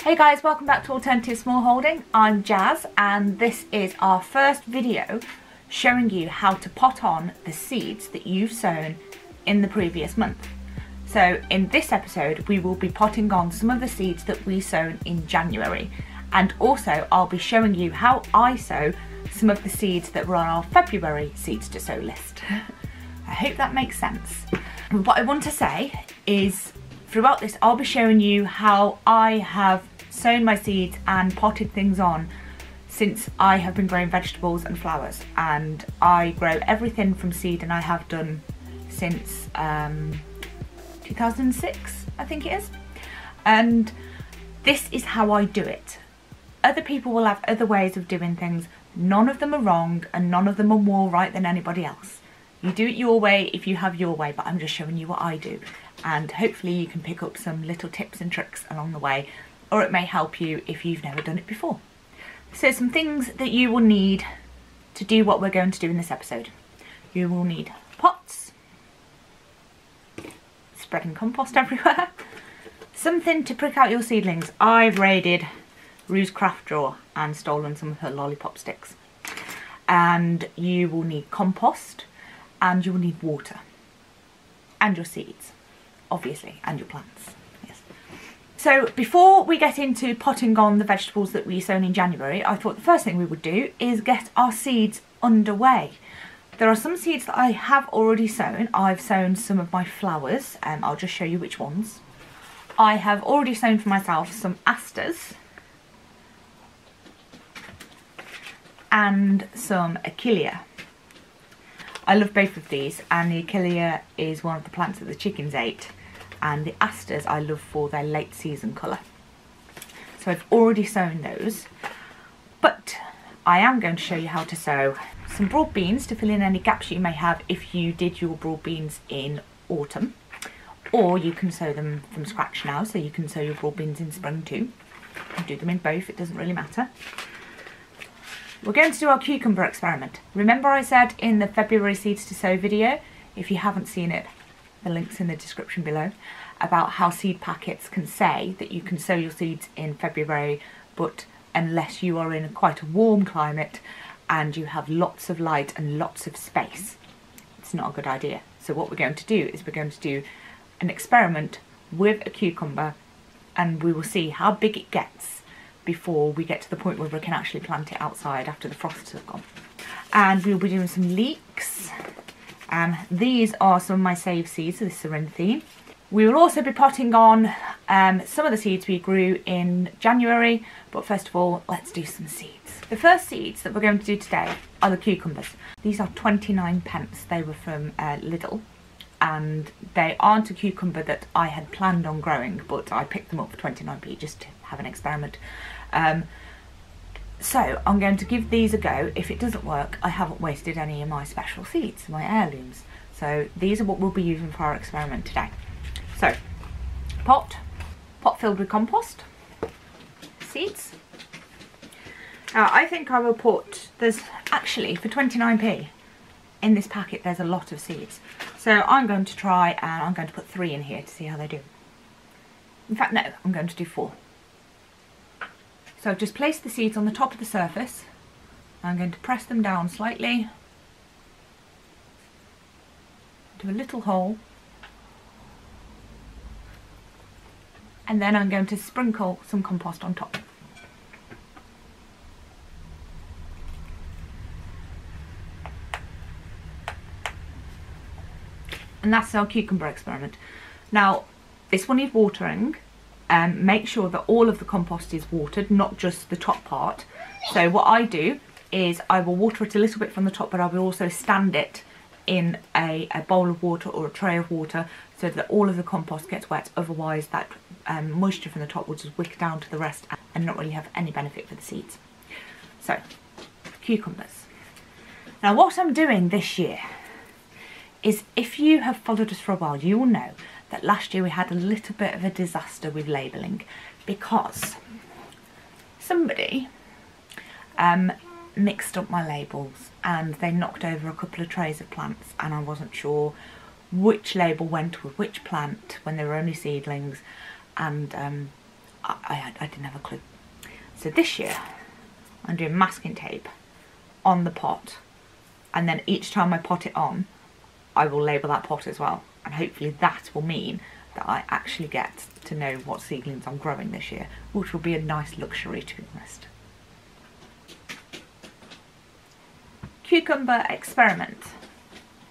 Hey guys, welcome back to Alternative Smallholding. I'm Jazz and this is our first video showing you how to pot on the seeds that you've sown in the previous month. So in this episode we will be potting on some of the seeds that we sown in January, and also I'll be showing you how I sow some of the seeds that were on our February seeds to sow list. I hope that makes sense. What I want to say is throughout this I'll be showing you how I have sown my seeds and potted things on since I have been growing vegetables and flowers, and I grow everything from seed, and I have done since 2006 I think it is, and this is how I do it. Other people will have other ways of doing things. None of them are wrong and none of them are more right than anybody else. You do it your way if you have your way, but I'm just showing you what I do, and hopefully you can pick up some little tips and tricks along the way, or it may help you if you've never done it before. So some things that you will need to do what we're going to do in this episode. You will need pots, spreading compost everywhere, something to prick out your seedlings. I've raided Rue's craft drawer and stolen some of her lollipop sticks. And you will need compost, and you will need water, and your seeds, obviously, and your plants. So before we get into potting on the vegetables that we sown in January, I thought the first thing we would do is get our seeds underway. There are some seeds that I have already sown. I've sown some of my flowers, and I'll just show you which ones. I have already sown for myself some asters and some achillea. I love both of these, and the achillea is one of the plants that the chickens ate. And the asters I love for their late season colour. So I've already sown those, but I am going to show you how to sow some broad beans to fill in any gaps you may have if you did your broad beans in autumn, or you can sow them from scratch now, so you can sow your broad beans in spring too. You can do them in both, it doesn't really matter. We're going to do our cucumber experiment. Remember I said in the February seeds to sow video, if you haven't seen it, the link's in the description below, about how seed packets can say that you can sow your seeds in February, but unless you are in quite a warm climate and you have lots of light and lots of space, it's not a good idea. So what we're going to do is we're going to do an experiment with a cucumber, and we will see how big it gets before we get to the point where we can actually plant it outside after the frosts have gone. And we'll be doing some leeks. These are some of my saved seeds, so this is Serenthine. We will also be potting on some of the seeds we grew in January, but first of all, let's do some seeds. The first seeds that we're going to do today are the cucumbers. These are 29p. They were from Lidl, and they aren't a cucumber that I had planned on growing, but I picked them up for 29p just to have an experiment. So I'm going to give these a go. If it doesn't work, I haven't wasted any of my special seeds, my heirlooms. So these are what we'll be using for our experiment today. So, pot filled with compost, seeds. Now I think I will put, there's actually for 29p in this packet there's a lot of seeds. So I'm going to try, and I'm going to put 3 in here to see how they do. In fact no, I'm going to do 4. So I've just placed the seeds on the top of the surface. I'm going to press them down slightly, do a little hole, and then I'm going to sprinkle some compost on top. And that's our cucumber experiment. Now this one needs watering. Make sure that all of the compost is watered, not just the top part. So what I do is I will water it a little bit from the top, but I will also stand it in a bowl of water or a tray of water so that all of the compost gets wet. Otherwise that moisture from the top will just wick down to the rest and not really have any benefit for the seeds. So, cucumbers. Now what I'm doing this year is, if you have followed us for a while, you will know that last year we had a little bit of a disaster with labelling, because somebody mixed up my labels and they knocked over a couple of trays of plants, and I wasn't sure which label went with which plant when they were only seedlings, and I didn't have a clue. So this year I'm doing masking tape on the pot, and then each time I pot it on I will label that pot as well, and hopefully that will mean that I actually get to know what seedlings I'm growing this year, which will be a nice luxury, to be honest. Cucumber experiment,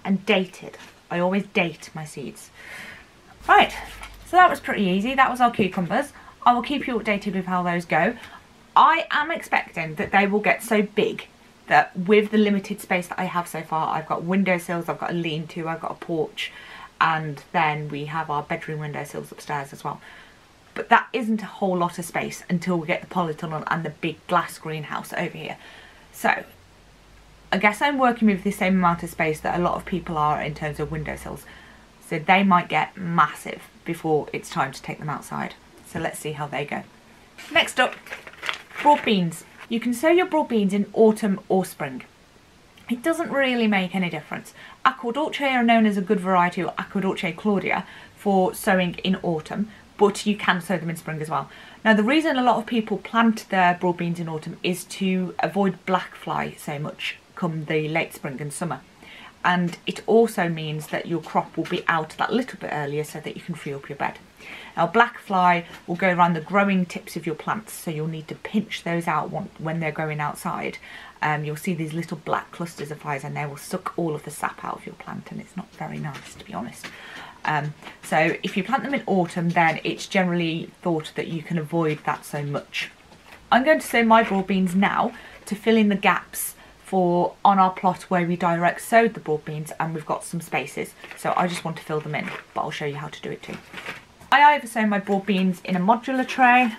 and dated. I always date my seeds. Right, so that was pretty easy. That was our cucumbers. I will keep you updated with how those go. I am expecting that they will get so big that with the limited space that I have so far, I've got windowsills, I've got a lean-to, I've got a porch, and then we have our bedroom windowsills upstairs as well. But that isn't a whole lot of space until we get the polytunnel and the big glass greenhouse over here. So I guess I'm working with the same amount of space that a lot of people are in terms of windowsills. So they might get massive before it's time to take them outside. So let's see how they go. Next up, broad beans. You can sow your broad beans in autumn or spring. It doesn't really make any difference. Aqua Dolce are known as a good variety, or Aqua Dolce Claudia, for sowing in autumn, but you can sow them in spring as well. Now the reason a lot of people plant their broad beans in autumn is to avoid black fly so much come the late spring and summer. And it also means that your crop will be out that little bit earlier so that you can free up your bed. Now black fly will go around the growing tips of your plants, so you'll need to pinch those out when they're going outside. You'll see these little black clusters of flies, and they will suck all of the sap out of your plant, and it's not very nice, to be honest. So if you plant them in autumn, then it's generally thought that you can avoid that so much. I'm going to sow my broad beans now to fill in the gaps for on our plot where we direct sowed the broad beans, and we've got some spaces, so I just want to fill them in, but I'll show you how to do it too. I either sow my broad beans in a modular tray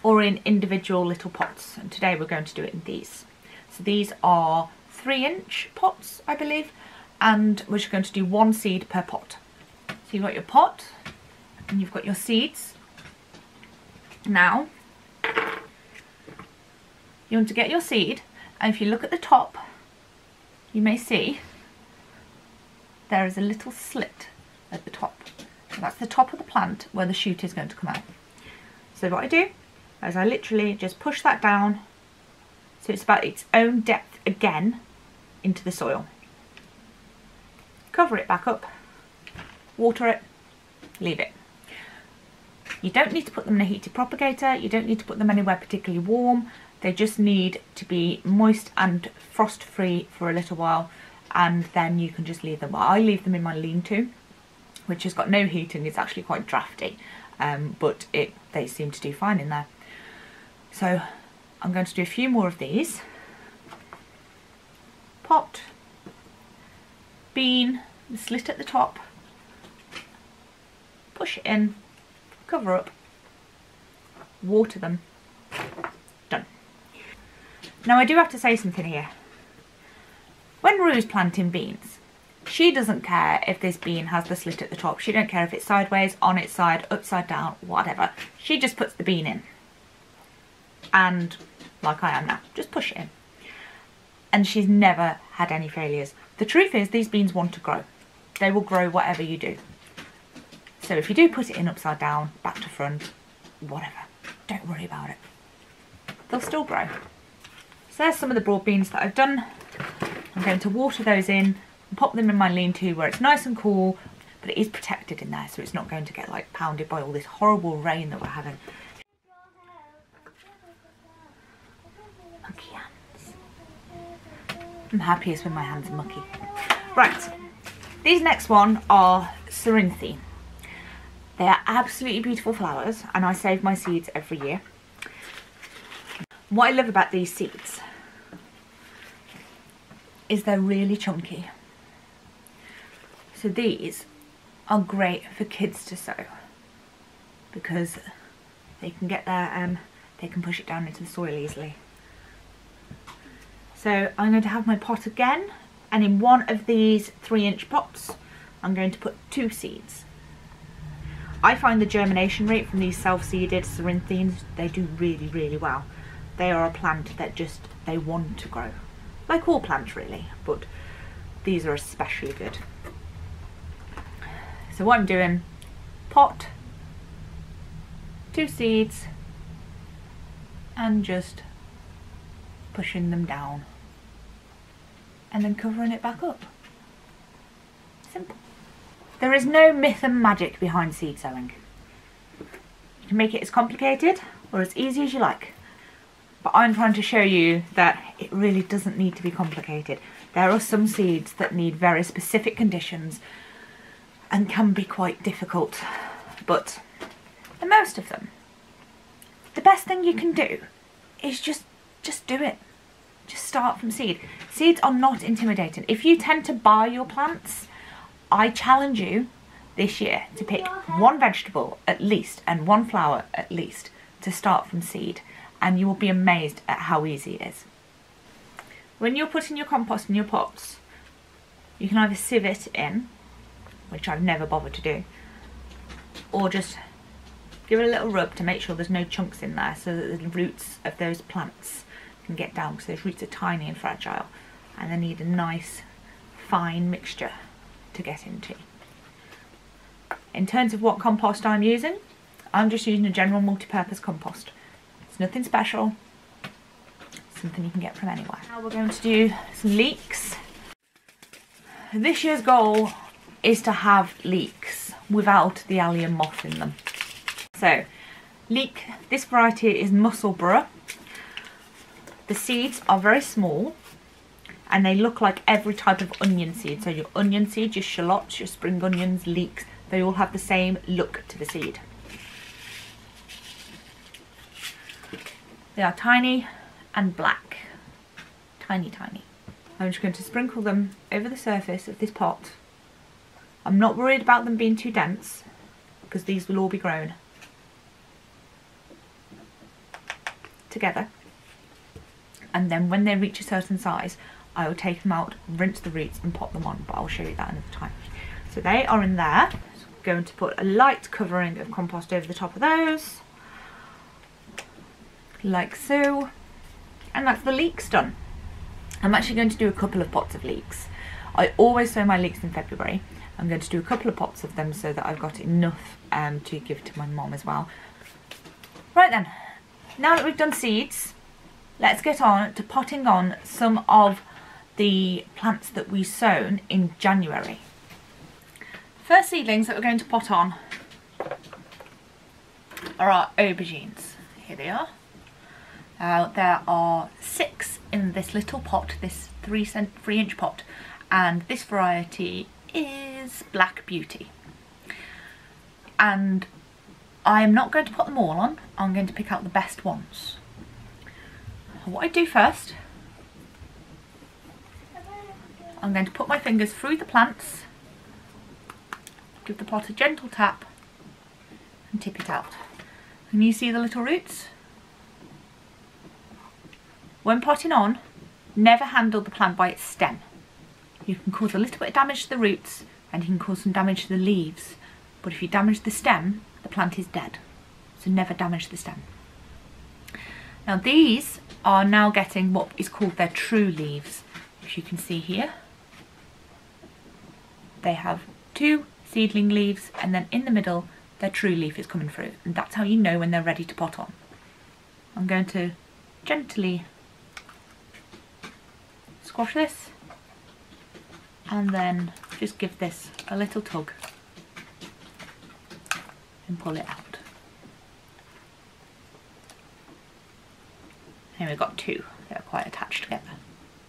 or in individual little pots, and today we're going to do it in these. So these are 3-inch pots, I believe, and we're just going to do 1 seed per pot. So you've got your pot and you've got your seeds. Now you want to get your seed, and if you look at the top you may see there is a little slit at the top. So that's the top of the plant where the shoot is going to come out. So what I do is I literally just push that down so it's about its own depth again into the soil. Cover it back up, water it, leave it. You don't need to put them in a heated propagator, you don't need to put them anywhere particularly warm. They just need to be moist and frost free for a little while, and then you can just leave them. I leave them in my lean-to, which has got no heating. It's actually quite drafty, but they seem to do fine in there. So I'm going to do a few more of these. Pot, bean, the slit at the top, push it in, cover up, water them, done. Now I do have to say something here. When Rue's planting beans, she doesn't care if this bean has the slit at the top. She don't care if it's sideways, on its side, upside down, whatever. She just puts the bean in. And, like I am now, just push it in. And she's never had any failures. The truth is, these beans want to grow. They will grow whatever you do. So if you do put it in upside down, back to front, whatever, don't worry about it. They'll still grow. So there's some of the broad beans that I've done. I'm going to water those in and pop them in my lean-to where it's nice and cool, but it is protected in there, so it's not going to get like pounded by all this horrible rain that we're having. Mucky hands. I'm happiest when my hands are mucky. Right, these next one are Cerinthy. They are absolutely beautiful flowers, and I save my seeds every year. What I love about these seeds is they're really chunky. So these are great for kids to sow because they can get their they can push it down into the soil easily. So I'm going to have my pot again, and in one of these 3-inch pots I'm going to put 2 seeds. I find the germination rate from these self-seeded Ceranthines, they do really, really well. They are a plant that they want to grow. Like all plants really, but these are especially good. So what I'm doing, pot, 2 seeds and just pushing them down and then covering it back up. Simple. There is no myth and magic behind seed sowing. You can make it as complicated or as easy as you like, but I'm trying to show you that it really doesn't need to be complicated. There are some seeds that need very specific conditions and can be quite difficult, but for most of them, the best thing you can do is just do it. Just start from seed. Seeds are not intimidating. If you tend to buy your plants, I challenge you this year to pick 1 vegetable at least and 1 flower at least to start from seed, and you will be amazed at how easy it is. When you're putting your compost in your pots, you can either sieve it in, which I've never bothered to do, or just give it a little rub to make sure there's no chunks in there so that the roots of those plants can get down, because those roots are tiny and fragile and they need a nice fine mixture to get into. In terms of what compost I'm using, I'm just using a general multi-purpose compost. It's nothing special, something you can get from anywhere. Now we're going to do some leeks. This year's goal is to have leeks without the allium moth in them. So, leek, this variety is Musselburgh. The seeds are very small and they look like every type of onion seed. So your onion seed, your shallots, your spring onions, leeks, they all have the same look to the seed. They are tiny and black. Tiny, tiny. I'm just going to sprinkle them over the surface of this pot. I'm not worried about them being too dense because these will all be grown together. And then when they reach a certain size, I will take them out, rinse the roots and pop them on, but I'll show you that another time. So they are in there. So I'm going to put a light covering of compost over the top of those, like so. And that's the leeks done. I'm actually going to do a couple of pots of leeks. I always sow my leeks in February. I'm going to do a couple of pots of them so that I've got enough to give to my mom as well. Right then, now that we've done seeds, let's get on to potting on some of the plants that we sown in January. First seedlings that we're going to pot on are our aubergines. Here they are. There are 6 in this little pot, this 3-inch pot, and this variety is Black Beauty. And I am not going to put them all on, I'm going to pick out the best ones. What I do first, I'm going to put my fingers through the plants, give the pot a gentle tap and tip it out. Can you see the little roots? When potting on, never handle the plant by its stem. You can cause a little bit of damage to the roots and you can cause some damage to the leaves, but if you damage the stem, the plant is dead. So never damage the stem. Now these are now getting what is called their true leaves. As you can see here, they have 2 seedling leaves and then in the middle their true leaf is coming through, and that's how you know when they're ready to pot on. I'm going to gently squash this and then just give this a little tug and pull it out. And we've got 2 that are quite attached together.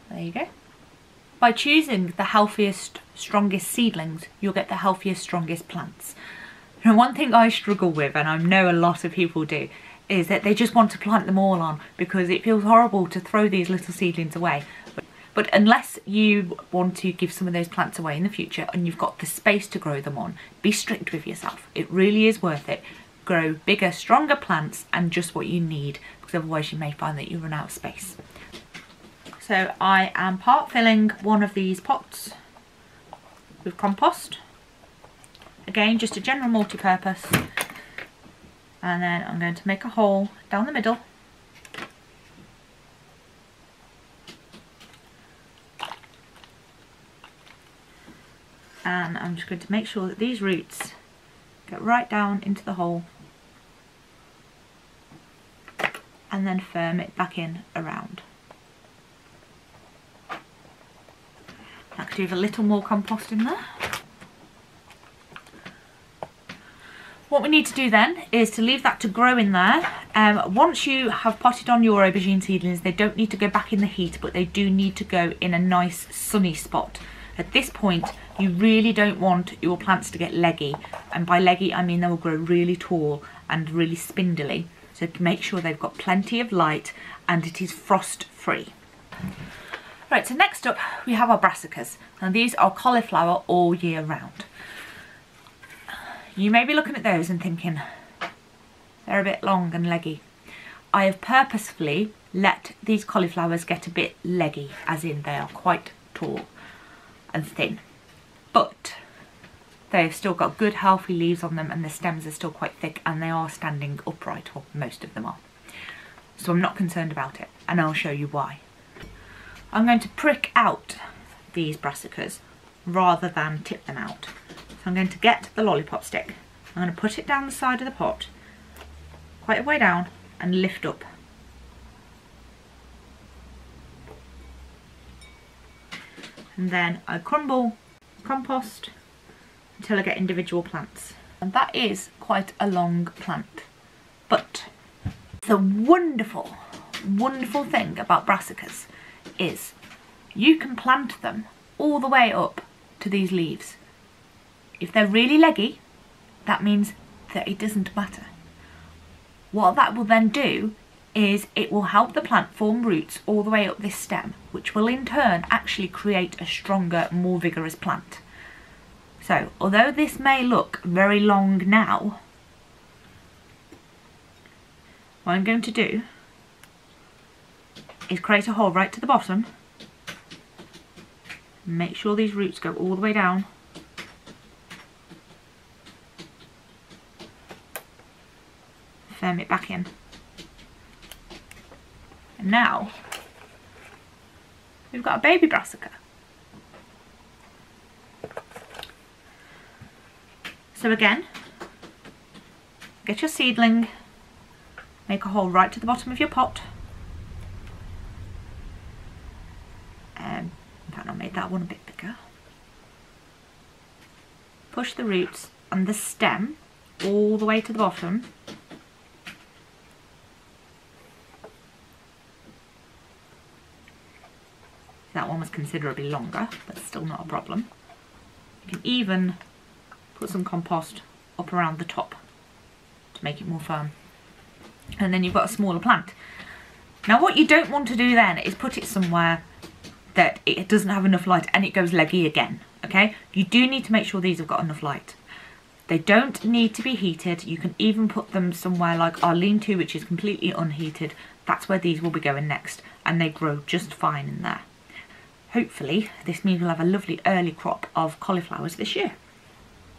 There you go. By choosing the healthiest, strongest seedlings, you'll get the healthiest, strongest plants. And one thing I struggle with, and I know a lot of people do, is that they just want to plant them all on because it feels horrible to throw these little seedlings away. But unless you want to give some of those plants away in the future and you've got the space to grow them on, be strict with yourself. It really is worth it. Grow bigger, stronger plants and just what you need, because otherwise you may find that you run out of space. So I am part filling one of these pots with compost. Again, just a general multi-purpose. And then I'm going to make a hole down the middle. And I'm just going to make sure that these roots get right down into the hole and then firm it back in around. I could do with a little more compost in there. What we need to do then is to leave that to grow in there. Once you have potted on your aubergine seedlings, they don't need to go back in the heat, but they do need to go in a nice sunny spot. At this point, you really don't want your plants to get leggy. And by leggy, I mean they will grow really tall and really spindly. So make sure they've got plenty of light and it is frost free. Right, so next up we have our brassicas. And these are cauliflower all year round. You may be looking at those and thinking, they're a bit long and leggy. I have purposefully let these cauliflowers get a bit leggy, as in they are quite tall and thin. But they've still got good healthy leaves on them and the stems are still quite thick and they are standing upright, or most of them are. So I'm not concerned about it, and I'll show you why. I'm going to prick out these brassicas rather than tip them out. So I'm going to get the lollipop stick, I'm going to put it down the side of the pot, quite a way down, and lift up. And then I crumble compost until I get individual plants. And that is quite a long plant. But the wonderful, wonderful thing about brassicas is you can plant them all the way up to these leaves. If they're really leggy, that means that it doesn't matter. What that will then do is it will help the plant form roots all the way up this stem, which will in turn actually create a stronger, more vigorous plant. So, although this may look very long now, what I'm going to do is create a hole right to the bottom, make sure these roots go all the way down, firm it back in. And now we've got a baby brassica. So again, get your seedling, make a hole right to the bottom of your pot. In fact, I made that one a bit bigger. Push the roots and the stem all the way to the bottom. That one was considerably longer, but still not a problem. You can even put some compost up around the top to make it more firm. And then you've got a smaller plant. Now what you don't want to do then is put it somewhere that it doesn't have enough light and it goes leggy again, okay? You do need to make sure these have got enough light. They don't need to be heated. You can even put them somewhere like our lean-to, which is completely unheated. That's where these will be going next, and they grow just fine in there. Hopefully this means we'll have a lovely early crop of cauliflowers this year.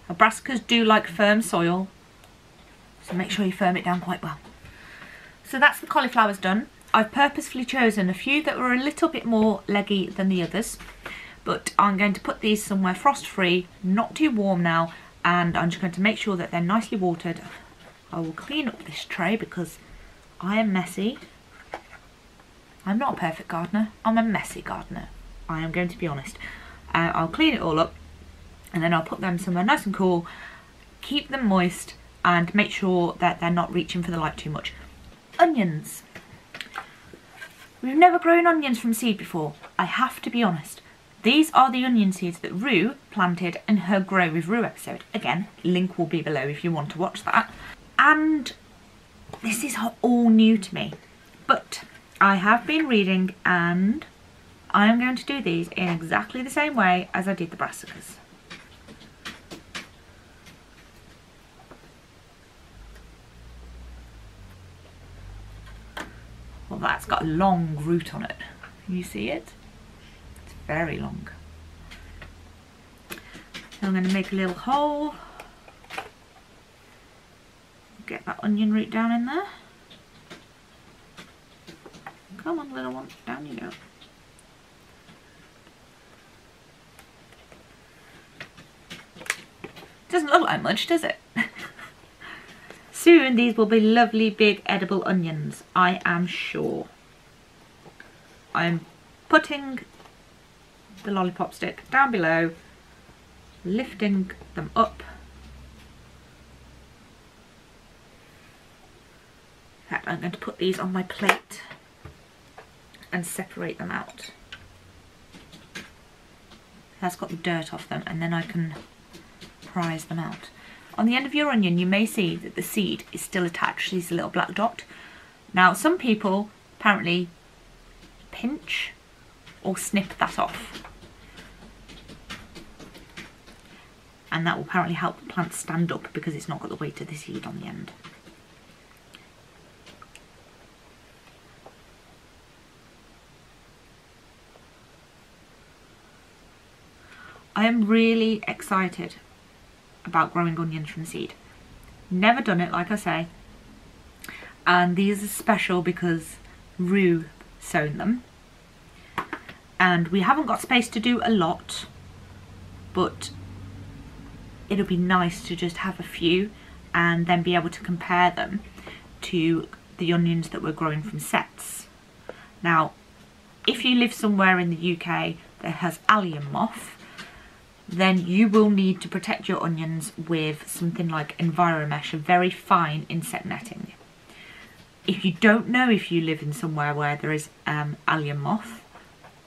Our brassicas do like firm soil, so make sure you firm it down quite well. So that's the cauliflowers done. I've purposefully chosen a few that were a little bit more leggy than the others, but I'm going to put these somewhere frost free, not too warm now, and I'm just going to make sure that they're nicely watered. I will clean up this tray because I am messy. I'm not a perfect gardener, I'm a messy gardener. I am going to be honest. I'll clean it all up and then I'll put them somewhere nice and cool, keep them moist and make sure that they're not reaching for the light too much. Onions. We've never grown onions from seed before. I have to be honest. These are the onion seeds that Rue planted in her Grow with Rue episode. Again, link will be below if you want to watch that. And this is all new to me, but I have been reading and I am going to do these in exactly the same way as I did the brassicas. Well, that's got a long root on it. Can you see it? It's very long. So I'm going to make a little hole. Get that onion root down in there. Come on, little one, down you go. Doesn't look like much, does it? soon these will be lovely big edible onions, I am sure. I'm putting the lollipop stick down below, lifting them up. In fact, I'm going to put these on my plate and separate them out. That's got the dirt off them, and then I can prise them out. On the end of your onion you may see that the seed is still attached. There's a little black dot. Now some people apparently pinch or snip that off, and that will apparently help the plant stand up because it's not got the weight of the seed on the end. I am really excited about growing onions from seed. Never done it, like I say, and these are special because Rue sown them, and we haven't got space to do a lot, but it'll be nice to just have a few and then be able to compare them to the onions that we're growing from sets. Now, if you live somewhere in the UK that has allium moth, then you will need to protect your onions with something like Enviromesh, a very fine insect netting. If you don't know if you live in somewhere where there is allium moth,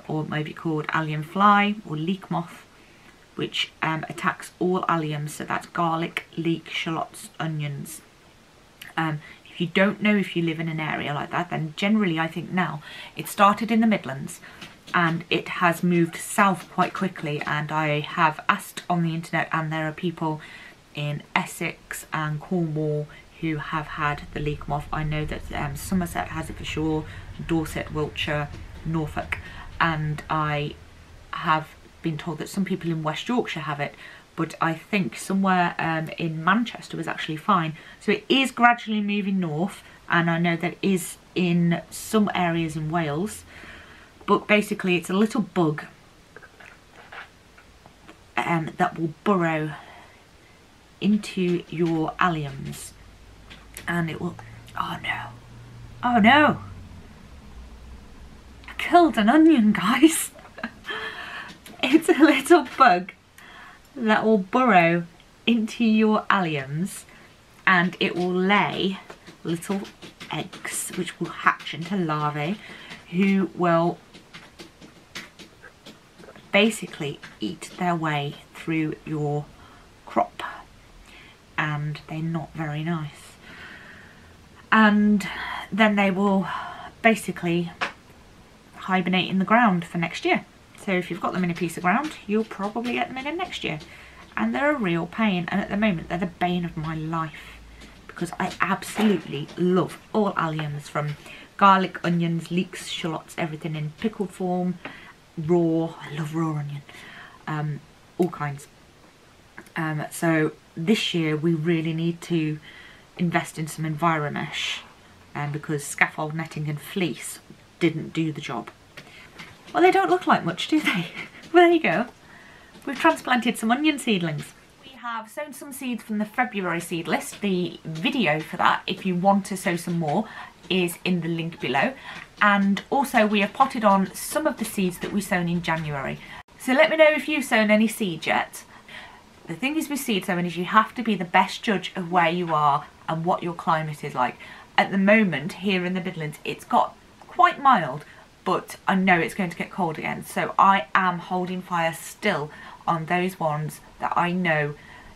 or maybe called allium fly or leek moth, which attacks all alliums, so that's garlic, leek, shallots, onions. If you don't know if you live in an area like that, then generally I think now it started in the Midlands and it has moved south quite quickly, and I have asked on the internet and there are people in Essex and Cornwall who have had the leek moth. I know that Somerset has it for sure, Dorset, Wiltshire, Norfolk, and I have been told that some people in West Yorkshire have it, but I think somewhere in Manchester was actually fine. So it is gradually moving north, and I know that it is in some areas in Wales. But basically it's a little bug that will burrow into your alliums, and it will, oh no, oh no, I killed an onion, guys. It's a little bug that will burrow into your alliums, and it will lay little eggs which will hatch into larvae who will basically eat their way through your crop, and they're not very nice. And then they will basically hibernate in the ground for next year. So if you've got them in a piece of ground, you'll probably get them in next year. And they're a real pain, and at the moment they're the bane of my life because I absolutely love all alliums, from garlic, onions, leeks, shallots, everything in pickled form, raw. I love raw onion, all kinds. So this year we really need to invest in some Enviromesh, because scaffold netting and fleece didn't do the job. Well, they don't look like much, do they? Well, there you go. We've transplanted some onion seedlings. We have sown some seeds from the February seed list. The video for that, if you want to sow some more, is in the link below. And also we have potted on some of the seeds that we sown in January. So let me know if you've sown any seeds yet. The thing is with seed sowing is you have to be the best judge of where you are and what your climate is like. At the moment here in the Midlands it's got quite mild, but I know it's going to get cold again, so I am holding fire still on those ones that I know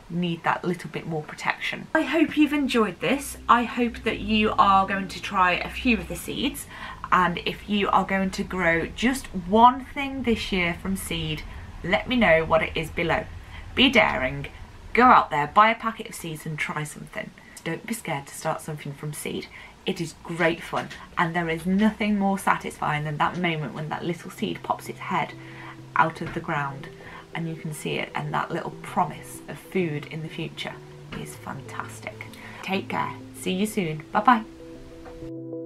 need that little bit more protection. I hope you've enjoyed this. I hope that you are going to try a few of the seeds, and if you are going to grow just one thing this year from seed, let me know what it is below. Be daring, go out there, buy a packet of seeds and try something. Don't be scared to start something from seed. It is great fun, and there is nothing more satisfying than that moment when that little seed pops its head out of the ground and you can see it, and that little promise of food in the future is fantastic. Take care. See you soon. Bye bye.